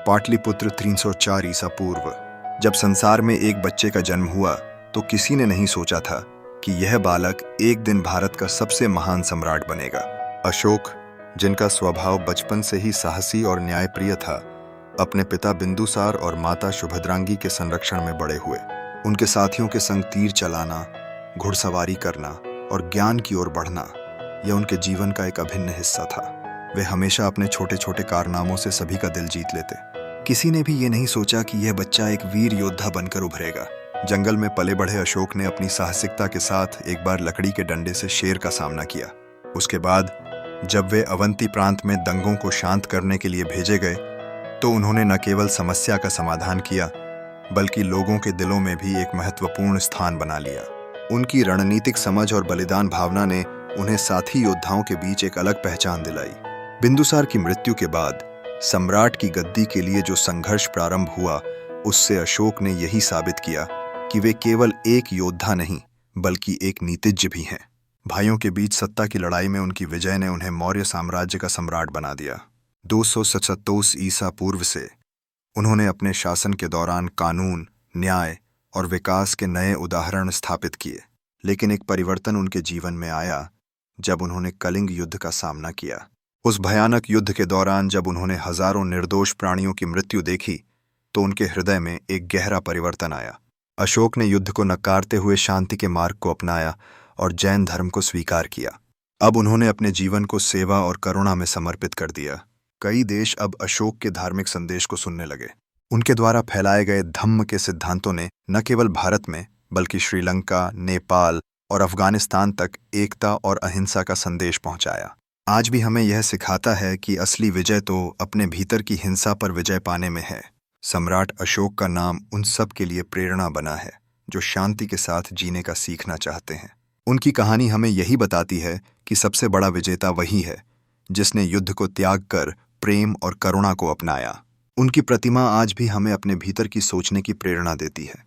पाटलिपुत्र 304 ईसा पूर्व। जब संसार में एक बच्चे का जन्म हुआ तो किसी ने नहीं सोचा था कि यह बालक एक दिन भारत का सबसे महान सम्राट बनेगा। अशोक, जिनका स्वभाव बचपन से ही साहसी और न्यायप्रिय था, अपने पिता बिंदुसार और माता सुभद्रांगी के संरक्षण में बड़े हुए। उनके साथियों के संग तीर चलाना, घुड़सवारी करना और ज्ञान की ओर बढ़ना यह उनके जीवन का एक अभिन्न हिस्सा था। वे हमेशा अपने छोटे छोटे कारनामों से सभी का दिल जीत लेते। किसी ने भी ये नहीं सोचा कि यह बच्चा एक वीर योद्धा बनकर उभरेगा। जंगल में पले बढ़े अशोक ने अपनी साहसिकता के साथ एक बार लकड़ी के डंडे से शेर का सामना किया। उसके बाद जब वे अवंती प्रांत में दंगों को शांत करने के लिए भेजे गए तो उन्होंने न केवल समस्या का समाधान किया बल्कि लोगों के दिलों में भी एक महत्वपूर्ण स्थान बना लिया। उनकी रणनीतिक समझ और बलिदान भावना ने उन्हें साथी योद्धाओं के बीच एक अलग पहचान दिलाई। बिंदुसार की मृत्यु के बाद सम्राट की गद्दी के लिए जो संघर्ष प्रारंभ हुआ, उससे अशोक ने यही साबित किया कि वे केवल एक योद्धा नहीं बल्कि एक नीतिज्ञ भी हैं। भाइयों के बीच सत्ता की लड़ाई में उनकी विजय ने उन्हें मौर्य साम्राज्य का सम्राट बना दिया। 277 ईसा पूर्व से उन्होंने अपने शासन के दौरान कानून, न्याय और विकास के नए उदाहरण स्थापित किए। लेकिन एक परिवर्तन उनके जीवन में आया जब उन्होंने कलिंग युद्ध का सामना किया। उस भयानक युद्ध के दौरान जब उन्होंने हजारों निर्दोष प्राणियों की मृत्यु देखी तो उनके हृदय में एक गहरा परिवर्तन आया। अशोक ने युद्ध को नकारते हुए शांति के मार्ग को अपनाया और जैन धर्म को स्वीकार किया। अब उन्होंने अपने जीवन को सेवा और करुणा में समर्पित कर दिया। कई देश अब अशोक के धार्मिक संदेश को सुनने लगे। उनके द्वारा फैलाए गए धम्म के सिद्धांतों ने न केवल भारत में बल्कि श्रीलंका, नेपाल और अफगानिस्तान तक एकता और अहिंसा का संदेश पहुंचाया। आज भी हमें यह सिखाता है कि असली विजय तो अपने भीतर की हिंसा पर विजय पाने में है। सम्राट अशोक का नाम उन सब के लिए प्रेरणा बना है जो शांति के साथ जीने का सीखना चाहते हैं। उनकी कहानी हमें यही बताती है कि सबसे बड़ा विजेता वही है जिसने युद्ध को त्याग कर प्रेम और करुणा को अपनाया। उनकी प्रतिमा आज भी हमें अपने भीतर की सोचने की प्रेरणा देती है।